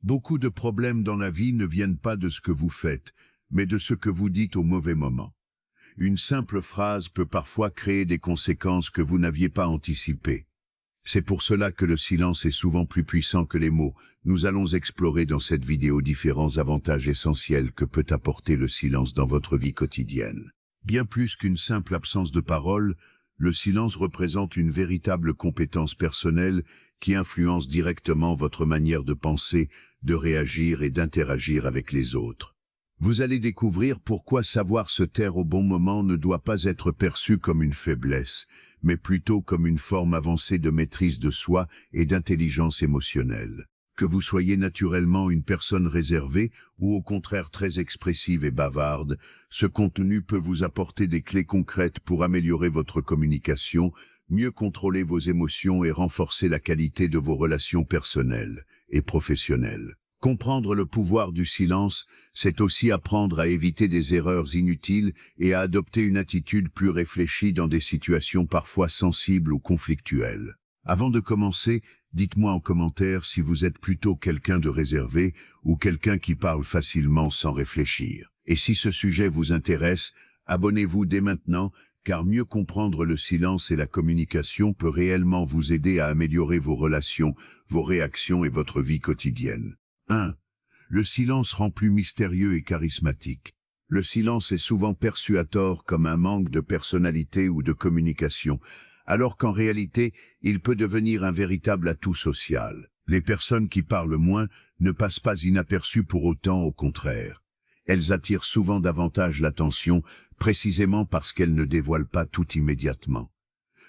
Beaucoup de problèmes dans la vie ne viennent pas de ce que vous faites, mais de ce que vous dites au mauvais moment. Une simple phrase peut parfois créer des conséquences que vous n'aviez pas anticipées. C'est pour cela que le silence est souvent plus puissant que les mots. Nous allons explorer dans cette vidéo différents avantages essentiels que peut apporter le silence dans votre vie quotidienne. Bien plus qu'une simple absence de parole, le silence représente une véritable compétence personnelle qui influence directement votre manière de penser, de réagir et d'interagir avec les autres. Vous allez découvrir pourquoi savoir se taire au bon moment ne doit pas être perçu comme une faiblesse, mais plutôt comme une forme avancée de maîtrise de soi et d'intelligence émotionnelle. Que vous soyez naturellement une personne réservée ou au contraire très expressive et bavarde, ce contenu peut vous apporter des clés concrètes pour améliorer votre communication, mieux contrôler vos émotions et renforcer la qualité de vos relations personnelles et professionnelles. Comprendre le pouvoir du silence, c'est aussi apprendre à éviter des erreurs inutiles et à adopter une attitude plus réfléchie dans des situations parfois sensibles ou conflictuelles. Avant de commencer, dites-moi en commentaire si vous êtes plutôt quelqu'un de réservé ou quelqu'un qui parle facilement sans réfléchir. Et si ce sujet vous intéresse, abonnez-vous dès maintenant, car mieux comprendre le silence et la communication peut réellement vous aider à améliorer vos relations, vos réactions et votre vie quotidienne. 1. Le silence rend plus mystérieux et charismatique. Le silence est souvent perçu à tort comme un manque de personnalité ou de communication, alors qu'en réalité, il peut devenir un véritable atout social. Les personnes qui parlent moins ne passent pas inaperçues pour autant, au contraire. Elles attirent souvent davantage l'attention, précisément parce qu'elles ne dévoilent pas tout immédiatement.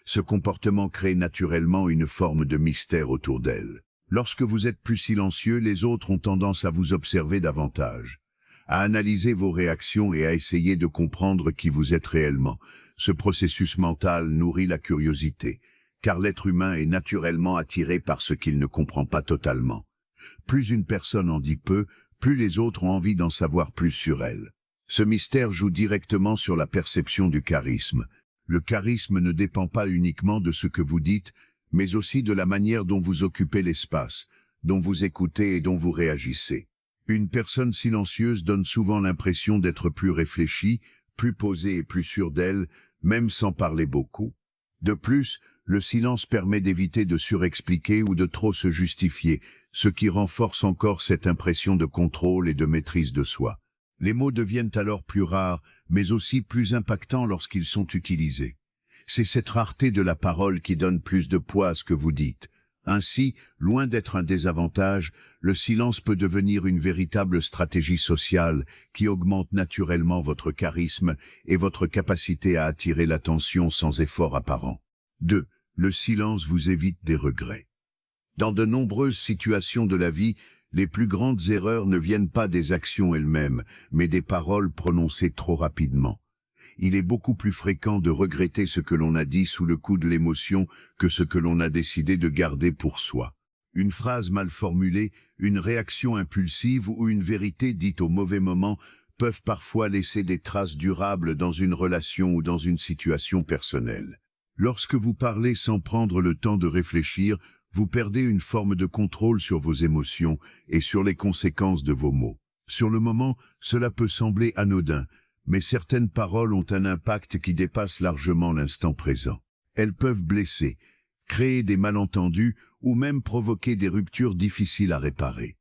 Ce comportement crée naturellement une forme de mystère autour d'elles. Lorsque vous êtes plus silencieux, les autres ont tendance à vous observer davantage, à analyser vos réactions et à essayer de comprendre qui vous êtes réellement. Ce processus mental nourrit la curiosité, car l'être humain est naturellement attiré par ce qu'il ne comprend pas totalement. Plus une personne en dit peu, plus les autres ont envie d'en savoir plus sur elle. Ce mystère joue directement sur la perception du charisme. Le charisme ne dépend pas uniquement de ce que vous dites, mais aussi de la manière dont vous occupez l'espace, dont vous écoutez et dont vous réagissez. Une personne silencieuse donne souvent l'impression d'être plus réfléchie, plus posée et plus sûre d'elle, même sans parler beaucoup. De plus, le silence permet d'éviter de surexpliquer ou de trop se justifier, ce qui renforce encore cette impression de contrôle et de maîtrise de soi. Les mots deviennent alors plus rares, mais aussi plus impactants lorsqu'ils sont utilisés. C'est cette rareté de la parole qui donne plus de poids à ce que vous dites. Ainsi, loin d'être un désavantage, le silence peut devenir une véritable stratégie sociale qui augmente naturellement votre charisme et votre capacité à attirer l'attention sans effort apparent. 2. Le silence vous évite des regrets. Dans de nombreuses situations de la vie, les plus grandes erreurs ne viennent pas des actions elles-mêmes, mais des paroles prononcées trop rapidement. Il est beaucoup plus fréquent de regretter ce que l'on a dit sous le coup de l'émotion que ce que l'on a décidé de garder pour soi. Une phrase mal formulée, une réaction impulsive ou une vérité dite au mauvais moment peuvent parfois laisser des traces durables dans une relation ou dans une situation personnelle. Lorsque vous parlez sans prendre le temps de réfléchir, vous perdez une forme de contrôle sur vos émotions et sur les conséquences de vos mots. Sur le moment, cela peut sembler anodin, mais certaines paroles ont un impact qui dépasse largement l'instant présent. Elles peuvent blesser, créer des malentendus ou même provoquer des ruptures difficiles à réparer.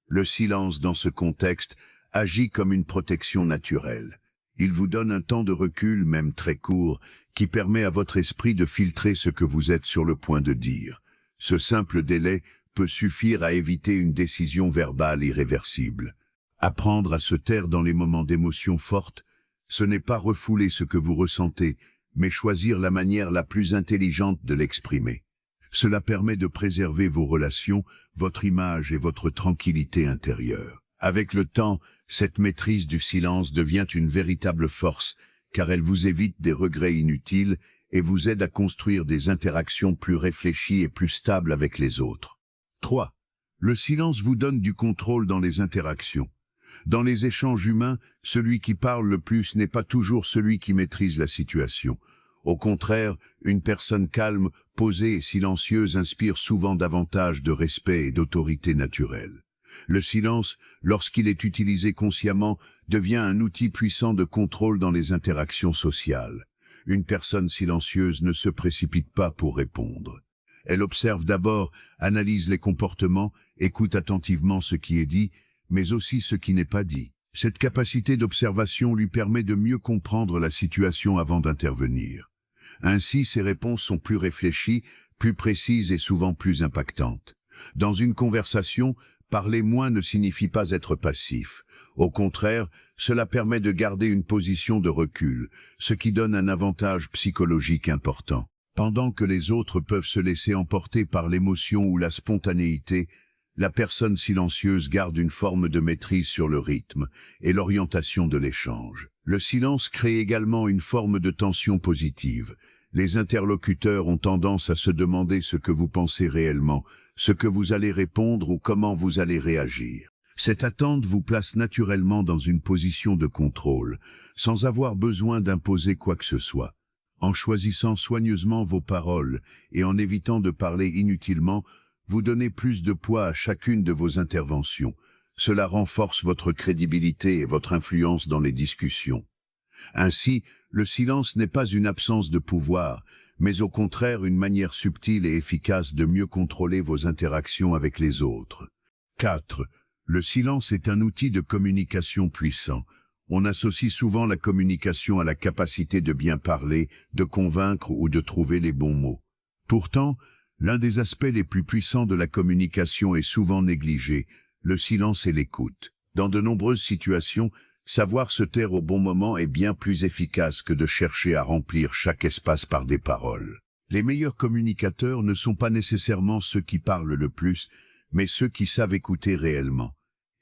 Le silence dans ce contexte agit comme une protection naturelle. Il vous donne un temps de recul, même très court, qui permet à votre esprit de filtrer ce que vous êtes sur le point de dire. Ce simple délai peut suffire à éviter une décision verbale irréversible. Apprendre à se taire dans les moments d'émotion forte, ce n'est pas refouler ce que vous ressentez, mais choisir la manière la plus intelligente de l'exprimer. Cela permet de préserver vos relations, votre image et votre tranquillité intérieure. Avec le temps, cette maîtrise du silence devient une véritable force, car elle vous évite des regrets inutiles et vous aide à construire des interactions plus réfléchies et plus stables avec les autres. 3. Le silence vous donne du contrôle dans les interactions. Dans les échanges humains, celui qui parle le plus n'est pas toujours celui qui maîtrise la situation. Au contraire, une personne calme, posée et silencieuse inspire souvent davantage de respect et d'autorité naturelle. Le silence, lorsqu'il est utilisé consciemment, devient un outil puissant de contrôle dans les interactions sociales. Une personne silencieuse ne se précipite pas pour répondre. Elle observe d'abord, analyse les comportements, écoute attentivement ce qui est dit, mais aussi ce qui n'est pas dit. Cette capacité d'observation lui permet de mieux comprendre la situation avant d'intervenir. Ainsi, ses réponses sont plus réfléchies, plus précises et souvent plus impactantes. Dans une conversation, parler moins ne signifie pas être passif. Au contraire, cela permet de garder une position de recul, ce qui donne un avantage psychologique important. Pendant que les autres peuvent se laisser emporter par l'émotion ou la spontanéité, la personne silencieuse garde une forme de maîtrise sur le rythme et l'orientation de l'échange. Le silence crée également une forme de tension positive. Les interlocuteurs ont tendance à se demander ce que vous pensez réellement, ce que vous allez répondre ou comment vous allez réagir. Cette attente vous place naturellement dans une position de contrôle, sans avoir besoin d'imposer quoi que ce soit. En choisissant soigneusement vos paroles et en évitant de parler inutilement, vous donnez plus de poids à chacune de vos interventions. Cela renforce votre crédibilité et votre influence dans les discussions. Ainsi, le silence n'est pas une absence de pouvoir, mais au contraire une manière subtile et efficace de mieux contrôler vos interactions avec les autres. 4. Le silence est un outil de communication puissant. On associe souvent la communication à la capacité de bien parler, de convaincre ou de trouver les bons mots. Pourtant, l'un des aspects les plus puissants de la communication est souvent négligé, le silence et l'écoute. Dans de nombreuses situations, savoir se taire au bon moment est bien plus efficace que de chercher à remplir chaque espace par des paroles. Les meilleurs communicateurs ne sont pas nécessairement ceux qui parlent le plus, mais ceux qui savent écouter réellement.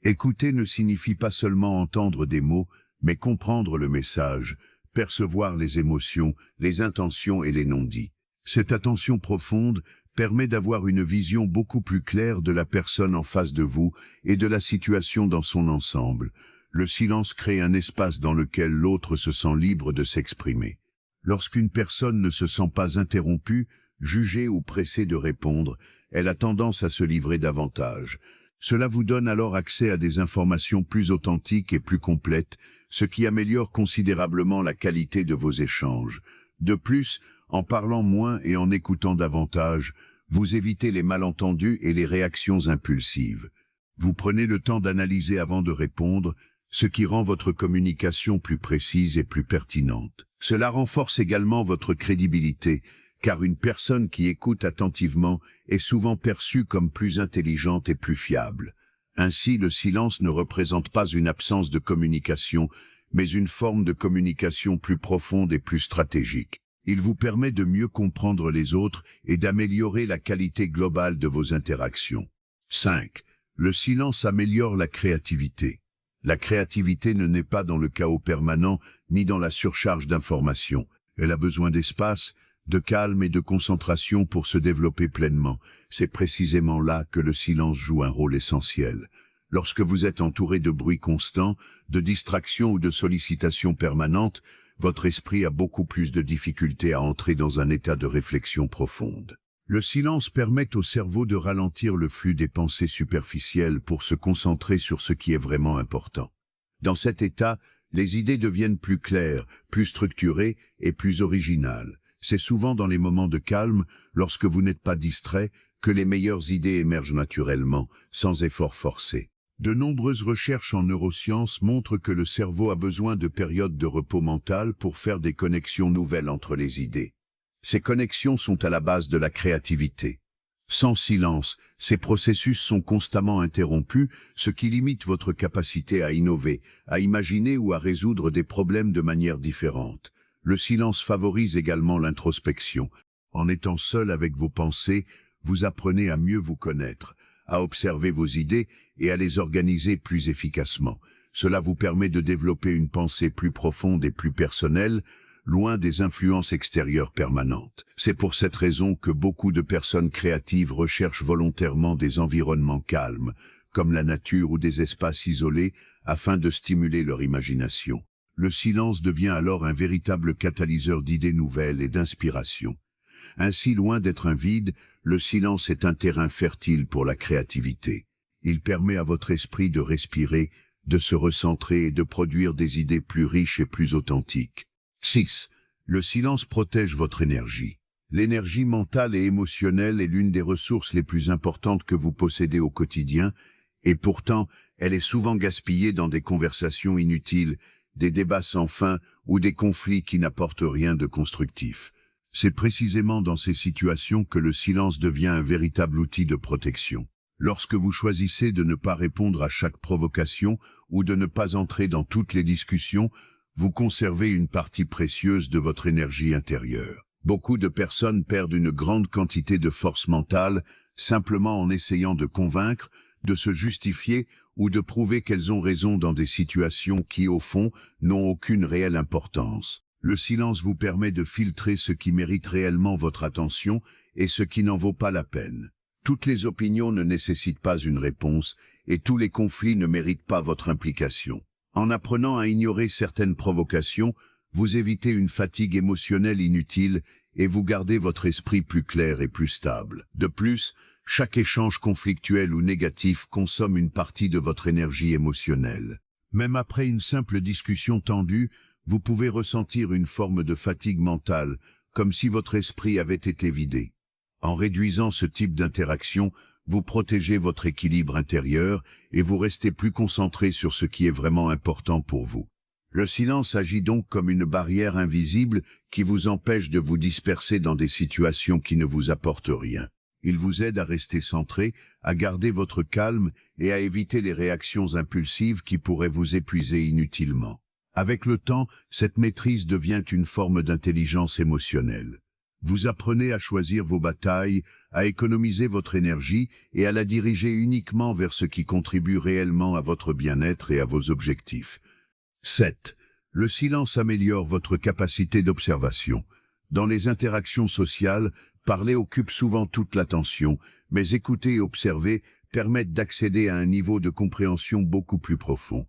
Écouter ne signifie pas seulement entendre des mots, mais comprendre le message, percevoir les émotions, les intentions et les non-dits. Cette attention profonde permet d'avoir une vision beaucoup plus claire de la personne en face de vous et de la situation dans son ensemble. Le silence crée un espace dans lequel l'autre se sent libre de s'exprimer. Lorsqu'une personne ne se sent pas interrompue, jugée ou pressée de répondre, elle a tendance à se livrer davantage. Cela vous donne alors accès à des informations plus authentiques et plus complètes, ce qui améliore considérablement la qualité de vos échanges. De plus, en parlant moins et en écoutant davantage, vous évitez les malentendus et les réactions impulsives. Vous prenez le temps d'analyser avant de répondre, ce qui rend votre communication plus précise et plus pertinente. Cela renforce également votre crédibilité, car une personne qui écoute attentivement est souvent perçue comme plus intelligente et plus fiable. Ainsi, le silence ne représente pas une absence de communication, mais une forme de communication plus profonde et plus stratégique. Il vous permet de mieux comprendre les autres et d'améliorer la qualité globale de vos interactions. 5. Le silence améliore la créativité. La créativité ne naît pas dans le chaos permanent, ni dans la surcharge d'informations. Elle a besoin d'espace, de calme et de concentration pour se développer pleinement. C'est précisément là que le silence joue un rôle essentiel. Lorsque vous êtes entouré de bruit constant, de distractions ou de sollicitations permanentes, votre esprit a beaucoup plus de difficultés à entrer dans un état de réflexion profonde. Le silence permet au cerveau de ralentir le flux des pensées superficielles pour se concentrer sur ce qui est vraiment important. Dans cet état, les idées deviennent plus claires, plus structurées et plus originales. C'est souvent dans les moments de calme, lorsque vous n'êtes pas distrait, que les meilleures idées émergent naturellement, sans effort forcé. De nombreuses recherches en neurosciences montrent que le cerveau a besoin de périodes de repos mental pour faire des connexions nouvelles entre les idées. Ces connexions sont à la base de la créativité. Sans silence, ces processus sont constamment interrompus, ce qui limite votre capacité à innover, à imaginer ou à résoudre des problèmes de manière différente. Le silence favorise également l'introspection. En étant seul avec vos pensées, vous apprenez à mieux vous connaître, à observer vos idées et à les organiser plus efficacement. Cela vous permet de développer une pensée plus profonde et plus personnelle, loin des influences extérieures permanentes. C'est pour cette raison que beaucoup de personnes créatives recherchent volontairement des environnements calmes, comme la nature ou des espaces isolés, afin de stimuler leur imagination. Le silence devient alors un véritable catalyseur d'idées nouvelles et d'inspiration. Ainsi, loin d'être un vide, le silence est un terrain fertile pour la créativité. Il permet à votre esprit de respirer, de se recentrer et de produire des idées plus riches et plus authentiques. 6. Le silence protège votre énergie. L'énergie mentale et émotionnelle est l'une des ressources les plus importantes que vous possédez au quotidien, et pourtant, elle est souvent gaspillée dans des conversations inutiles, des débats sans fin ou des conflits qui n'apportent rien de constructif. C'est précisément dans ces situations que le silence devient un véritable outil de protection. Lorsque vous choisissez de ne pas répondre à chaque provocation ou de ne pas entrer dans toutes les discussions, vous conservez une partie précieuse de votre énergie intérieure. Beaucoup de personnes perdent une grande quantité de force mentale simplement en essayant de convaincre, de se justifier ou de prouver qu'elles ont raison dans des situations qui, au fond, n'ont aucune réelle importance. Le silence vous permet de filtrer ce qui mérite réellement votre attention et ce qui n'en vaut pas la peine. Toutes les opinions ne nécessitent pas une réponse et tous les conflits ne méritent pas votre implication. En apprenant à ignorer certaines provocations, vous évitez une fatigue émotionnelle inutile et vous gardez votre esprit plus clair et plus stable. De plus, chaque échange conflictuel ou négatif consomme une partie de votre énergie émotionnelle. Même après une simple discussion tendue, vous pouvez ressentir une forme de fatigue mentale, comme si votre esprit avait été vidé. En réduisant ce type d'interaction, vous protégez votre équilibre intérieur et vous restez plus concentré sur ce qui est vraiment important pour vous. Le silence agit donc comme une barrière invisible qui vous empêche de vous disperser dans des situations qui ne vous apportent rien. Il vous aide à rester centré, à garder votre calme et à éviter les réactions impulsives qui pourraient vous épuiser inutilement. Avec le temps, cette maîtrise devient une forme d'intelligence émotionnelle. Vous apprenez à choisir vos batailles, à économiser votre énergie et à la diriger uniquement vers ce qui contribue réellement à votre bien-être et à vos objectifs. 7. Le silence améliore votre capacité d'observation. Dans les interactions sociales, parler occupe souvent toute l'attention, mais écouter et observer permettent d'accéder à un niveau de compréhension beaucoup plus profond.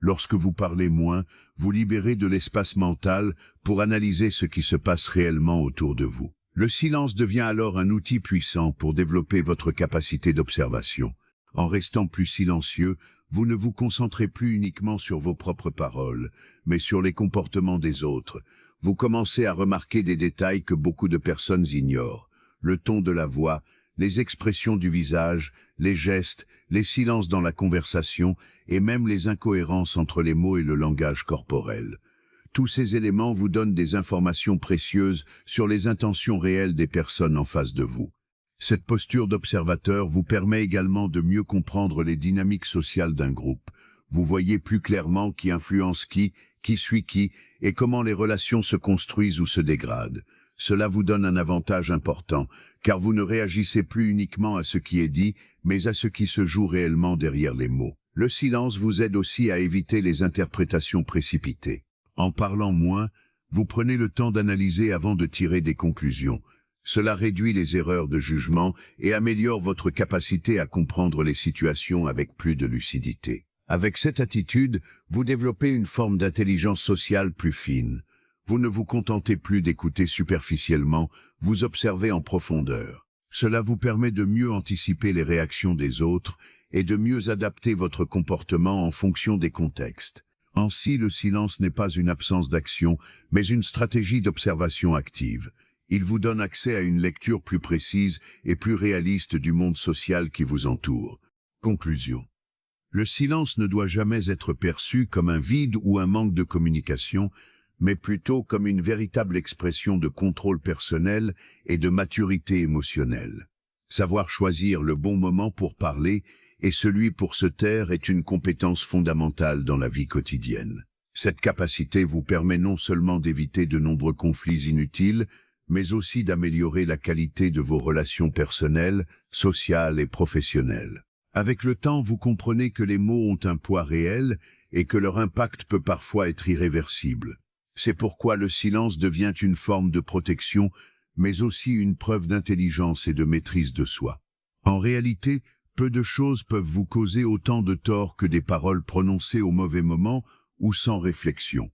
Lorsque vous parlez moins, vous libérez de l'espace mental pour analyser ce qui se passe réellement autour de vous. Le silence devient alors un outil puissant pour développer votre capacité d'observation. En restant plus silencieux, vous ne vous concentrez plus uniquement sur vos propres paroles, mais sur les comportements des autres. Vous commencez à remarquer des détails que beaucoup de personnes ignorent. Le ton de la voix, les expressions du visage, les gestes, les silences dans la conversation et même les incohérences entre les mots et le langage corporel. Tous ces éléments vous donnent des informations précieuses sur les intentions réelles des personnes en face de vous. Cette posture d'observateur vous permet également de mieux comprendre les dynamiques sociales d'un groupe. Vous voyez plus clairement qui influence qui suit qui, et comment les relations se construisent ou se dégradent. Cela vous donne un avantage important, car vous ne réagissez plus uniquement à ce qui est dit, mais à ce qui se joue réellement derrière les mots. Le silence vous aide aussi à éviter les interprétations précipitées. En parlant moins, vous prenez le temps d'analyser avant de tirer des conclusions. Cela réduit les erreurs de jugement et améliore votre capacité à comprendre les situations avec plus de lucidité. Avec cette attitude, vous développez une forme d'intelligence sociale plus fine. Vous ne vous contentez plus d'écouter superficiellement, vous observez en profondeur. Cela vous permet de mieux anticiper les réactions des autres et de mieux adapter votre comportement en fonction des contextes. Ainsi, le silence n'est pas une absence d'action, mais une stratégie d'observation active. Il vous donne accès à une lecture plus précise et plus réaliste du monde social qui vous entoure. Conclusion. Le silence ne doit jamais être perçu comme un vide ou un manque de communication, mais plutôt comme une véritable expression de contrôle personnel et de maturité émotionnelle. Savoir choisir le bon moment pour parler et celui pour se taire est une compétence fondamentale dans la vie quotidienne. Cette capacité vous permet non seulement d'éviter de nombreux conflits inutiles, mais aussi d'améliorer la qualité de vos relations personnelles, sociales et professionnelles. Avec le temps, vous comprenez que les mots ont un poids réel et que leur impact peut parfois être irréversible. C'est pourquoi le silence devient une forme de protection, mais aussi une preuve d'intelligence et de maîtrise de soi. En réalité, peu de choses peuvent vous causer autant de tort que des paroles prononcées au mauvais moment ou sans réflexion.